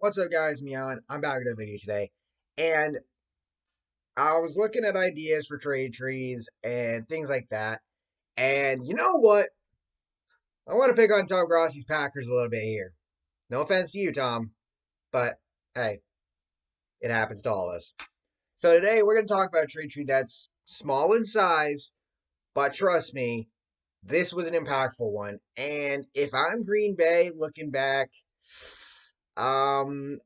What's up, guys? Meowan. I'm back with a video today, and I was looking at ideas for trade trees and things like that. And you know what? I want to pick on Tom Grossi's Packers a little bit here. No offense to you, Tom, but hey, it happens to all of us. So today we're going to talk about a trade tree that's small in size, but trust me, this was an impactful one. And if I'm Green Bay looking back, I'd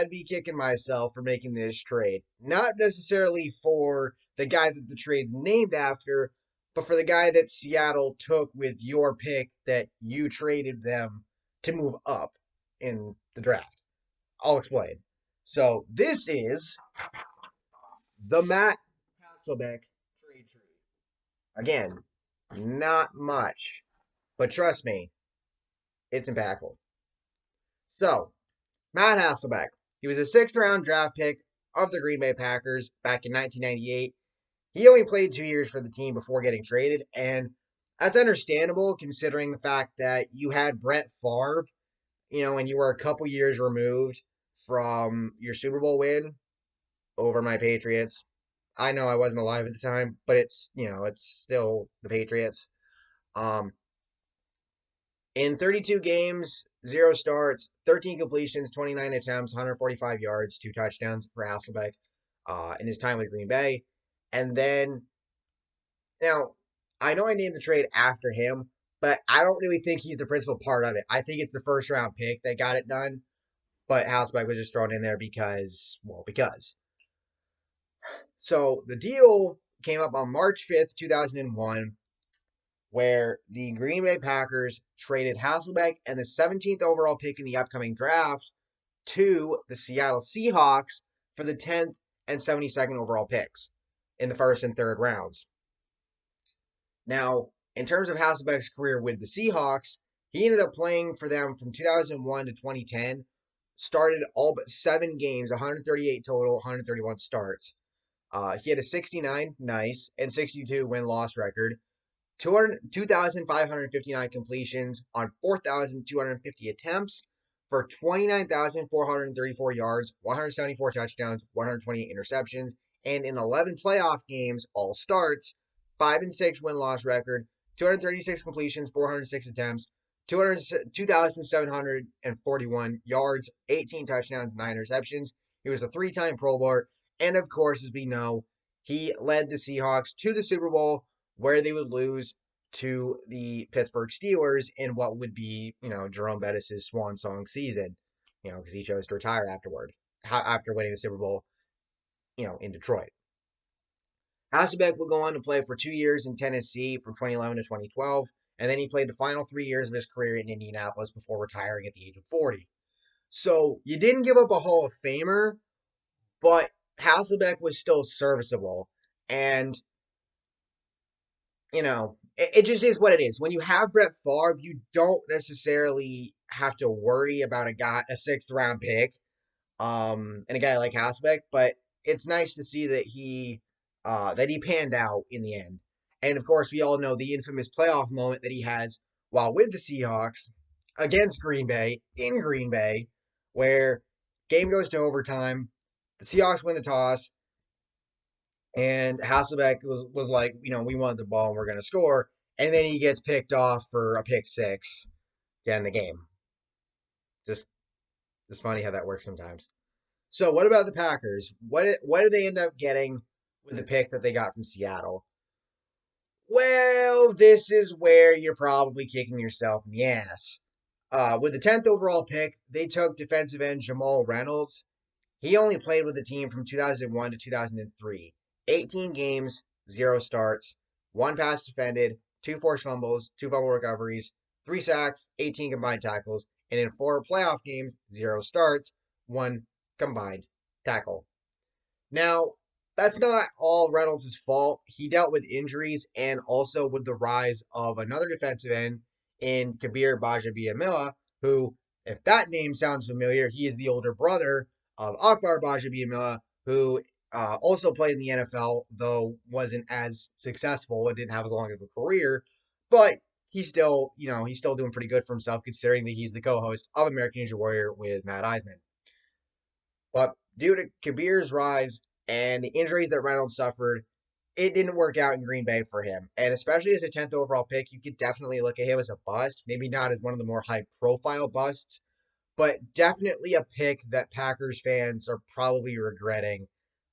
be kicking myself for making this trade. Not necessarily for the guy that the trade's named after, but for the guy that Seattle took with your pick that you traded them to move up in the draft. I'll explain. So this is the Matt Hasselbeck trade tree. Again, not much, but trust me, it's impactful. So, Matt Hasselbeck. He was a sixth round draft pick of the Green Bay Packers back in 1998. He only played 2 years for the team before getting traded, and that's understandable considering the fact that you had Brett Favre, and you were a couple years removed from your Super Bowl win over my Patriots. I know I wasn't alive at the time, but it's still the Patriots. Um, In 32 games, 0 starts, 13 completions, 29 attempts, 145 yards, 2 touchdowns for Hasselbeck in his time with Green Bay. And then, now, I know I named the trade after him, but I don't really think he's the principal part of it. I think it's the first round pick that got it done, but Hasselbeck was just thrown in there because. So the deal came up on March 5th, 2001, where the Green Bay Packers traded Hasselbeck and the 17th overall pick in the upcoming draft to the Seattle Seahawks for the 10th and 72nd overall picks in the first and third rounds. Now, in terms of Hasselbeck's career with the Seahawks, he ended up playing for them from 2001 to 2010, started all but 7 games, 138 total, 131 starts. He had a 69, nice, and 62 win-loss record, 2,559 completions on 4,250 attempts for 29,434 yards, 174 touchdowns, 128 interceptions, and in 11 playoff games, all starts, 5-6 win-loss record, 236 completions, 406 attempts, 2,741 yards, 18 touchdowns, 9 interceptions. He was a 3-time Pro Bowler, and of course, as we know, he led the Seahawks to the Super Bowl, where they would lose to the Pittsburgh Steelers in what would be, Jerome Bettis' swan song season, because he chose to retire after winning the Super Bowl, in Detroit. Hasselbeck would go on to play for 2 years in Tennessee from 2011 to 2012, and then he played the final 3 years of his career in Indianapolis before retiring at the age of 40. So you didn't give up a Hall of Famer, but Hasselbeck was still serviceable, and it just is what it is. When you have Brett Favre, you don't necessarily have to worry about a sixth round pick, and a guy like Hasselbeck. But it's nice to see that he panned out in the end. And of course, we all know the infamous playoff moment that he has while with the Seahawks against Green Bay in Green Bay, where game goes to overtime. The Seahawks win the toss. And Hasselbeck was like, we want the ball and we're going to score. And then he gets picked off for a pick six to end the game. Just funny how that works sometimes. So what about the Packers? What did they end up getting with the picks that they got from Seattle? Well, this is where you're probably kicking yourself in the ass. With the 10th overall pick, they took defensive end Jamal Reynolds. He only played with the team from 2001 to 2003. 18 games, 0 starts, 1 pass defended, 2 forced fumbles, 2 fumble recoveries, 3 sacks, 18 combined tackles, and in 4 playoff games, 0 starts, 1 combined tackle. Now, that's not all Reynolds' fault. He dealt with injuries and also with the rise of another defensive end in Kabir Gbaja-Biamila, who, if that name sounds familiar, he is the older brother of Akbar Gbaja-Biamila, who also played in the NFL, though wasn't as successful and didn't have as long of a career. But he's still, he's still doing pretty good for himself considering that he's the co-host of American Ninja Warrior with Matt Eisman. But due to Kabir's rise and the injuries that Reynolds suffered, it didn't work out in Green Bay for him. And especially as a 10th overall pick, you could definitely look at him as a bust. Maybe not as one of the more high profile busts, but definitely a pick that Packers fans are probably regretting,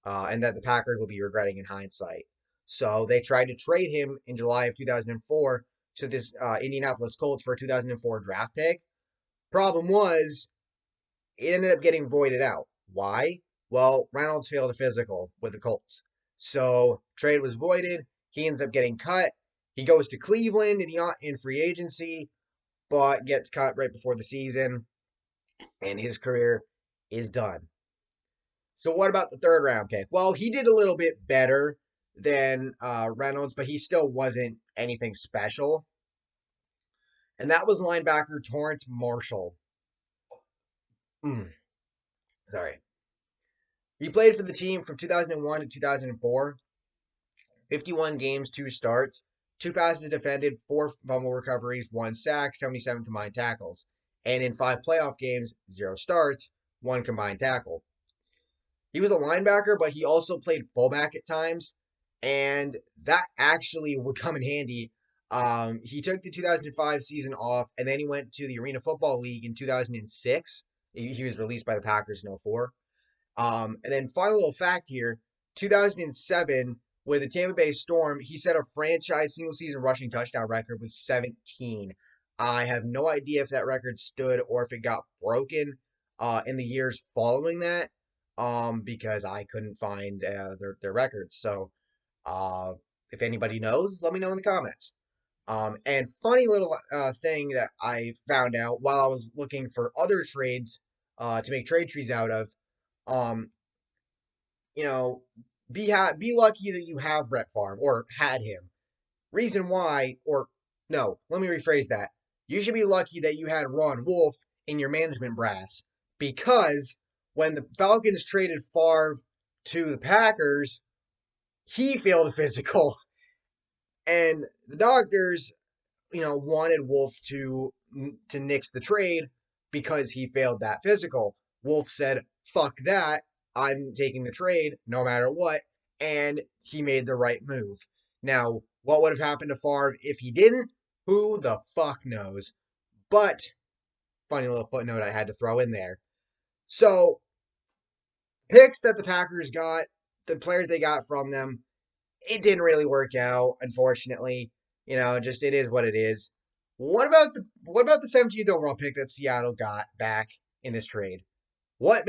and that the Packers will be regretting in hindsight. So they tried to trade him in July of 2004 to this Indianapolis Colts for a 2004 draft pick. Problem was, it ended up getting voided out. Why? Well, Reynolds failed a physical with the Colts. So trade was voided. He ends up getting cut. He goes to Cleveland in free agency, but gets cut right before the season, and his career is done. So what about the third round pick? Well, he did a little bit better than Reynolds, but he still wasn't anything special. And that was linebacker Torrance Marshall. Sorry. He played for the team from 2001 to 2004. 51 games, 2 starts, 2 passes defended, 4 fumble recoveries, 1 sack, 77 combined tackles. And in 5 playoff games, 0 starts, 1 combined tackle. He was a linebacker, but he also played fullback at times, and that actually would come in handy. He took the 2005 season off, and then he went to the Arena Football League in 2006. He was released by the Packers in 2004. And then final little fact here, 2007, with the Tampa Bay Storm, he set a franchise single-season rushing touchdown record with 17. I have no idea if that record stood or if it got broken in the years following that, because I couldn't find their records. So if anybody knows, let me know in the comments. And funny little thing that I found out while I was looking for other trades to make trade trees out of, you know, be lucky that you have Brett Favre or had him. Reason why, or no, let me rephrase that. You should be lucky that you had Ron Wolf in your management brass, because when the Falcons traded Favre to the Packers, he failed a physical, and the doctors, wanted Wolf to nix the trade because he failed that physical. Wolf said, "Fuck that. I'm taking the trade no matter what," and he made the right move. Now, what would have happened to Favre if he didn't? Who the fuck knows? But, funny little footnote I had to throw in there. So, picks that the Packers got, the players they got from them, it didn't really work out, unfortunately. Just it is what it is. What about the 17th overall pick that Seattle got back in this trade? What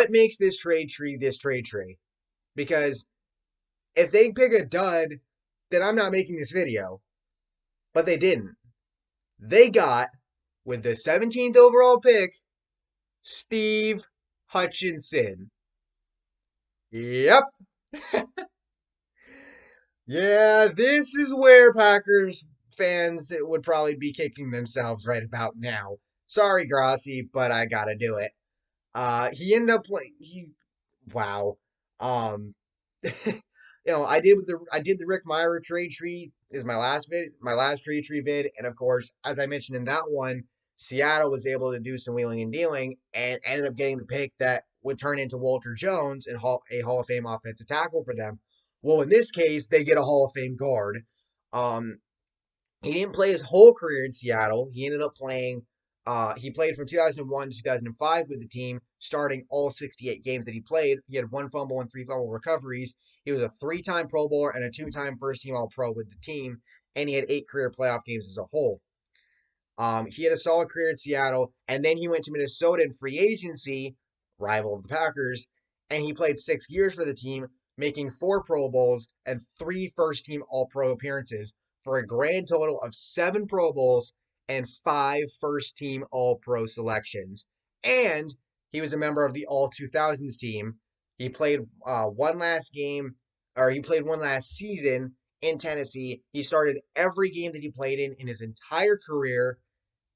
makes this trade tree this trade tree? Because if they pick a dud, then I'm not making this video. But they didn't. They got, with the 17th overall pick, Steve Hutchinson. Yep. Yeah, this is where Packers fans would probably be kicking themselves right about now. Sorry, Grossi, but I gotta do it. He ended up playing. Wow. Um, I did the Rick Myra trade tree is my last trade tree vid, and of course, as I mentioned in that one, Seattle was able to do some wheeling and dealing and ended up getting the pick that would turn into Walter Jones and a Hall of Fame offensive tackle for them. Well, in this case, they get a Hall of Fame guard. Um, he didn't play his whole career in Seattle. He ended up playing. He played from 2001 to 2005 with the team, starting all 68 games that he played. He had 1 fumble and 3 fumble recoveries. He was a 3-time Pro Bowler and a 2-time first-team All-Pro with the team, and he had 8 career playoff games as a whole. He had a solid career in Seattle, and then he went to Minnesota in free agency, rival of the Packers, and he played 6 years for the team, making 4 Pro Bowls and 3 first-team All-Pro appearances for a grand total of 7 Pro Bowls and 5 first-team All-Pro selections. And he was a member of the All-2000s team. He played one last season in Tennessee. He started every game that he played in his entire career,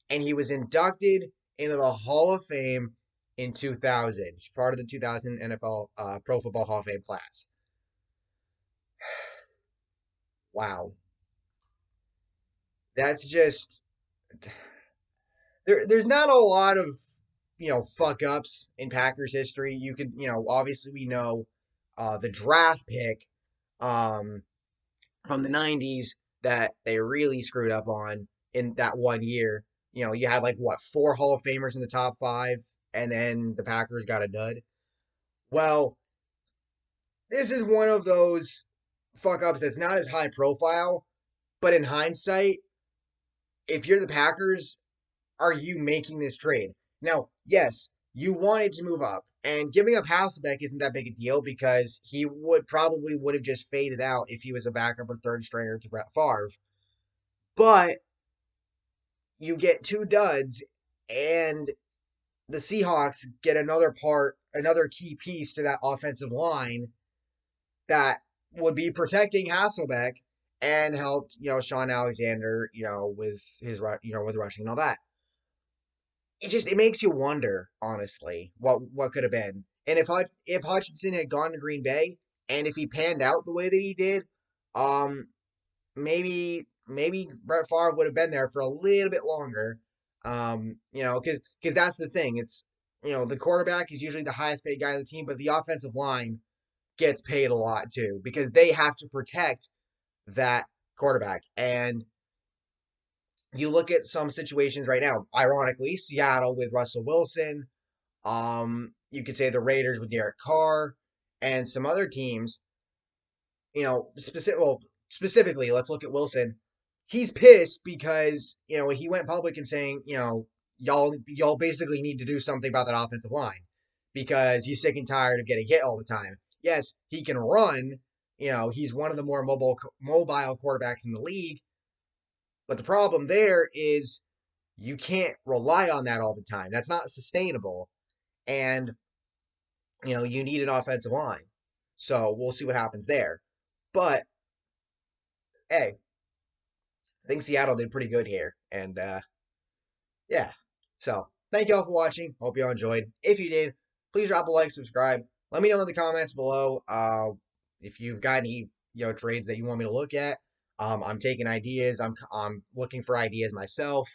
and he was inducted into the Hall of Fame in 2000. He's part of the 2000 NFL Pro Football Hall of Fame class. Wow. That's just there's not a lot of fuck ups in Packers history. You could obviously we know the draft pick um, from the '90s that they really screwed up on in that one year. You had like what, four Hall of Famers in the top five, and then the Packers got a dud. Well, this is one of those fuck ups that's not as high profile, but in hindsight, if you're the Packers, are you making this trade? Now, yes, you wanted to move up, and giving up Hasselbeck isn't that big a deal because he would have just faded out if he was a backup or third stringer to Brett Favre. But you get two duds, and the Seahawks get another key piece to that offensive line that would be protecting Hasselbeck and helped Sean Alexander with his with rushing and all that. It makes you wonder, honestly, what could have been. And if Hutchinson had gone to Green Bay and if he panned out the way that he did, um, maybe Brett Favre would have been there for a little bit longer. Because that's the thing. It's the quarterback is usually the highest paid guy on the team, but the offensive line gets paid a lot too because they have to protect that quarterback. And you look at some situations right now, ironically, Seattle with Russell Wilson, you could say the Raiders with Derek Carr, and some other teams, specifically, let's look at Wilson. He's pissed because, he went public and saying, y'all basically need to do something about that offensive line because he's sick and tired of getting hit all the time. Yes, he can run. He's one of the more mobile quarterbacks in the league, but the problem there is you can't rely on that all the time. That's not sustainable. And, you need an offensive line. So we'll see what happens there. But, hey, I think Seattle did pretty good here. And, yeah. So thank you all for watching. Hope you all enjoyed. If you did, please drop a like, subscribe. Let me know in the comments below if you've got any, trades that you want me to look at. I'm taking ideas. I'm looking for ideas myself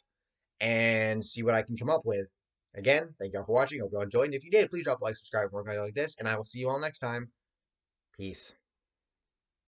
and see what I can come up with. Again, thank you all for watching. Hope you all enjoyed. And if you did, please drop a like, subscribe, more content like this, and I will see you all next time. Peace.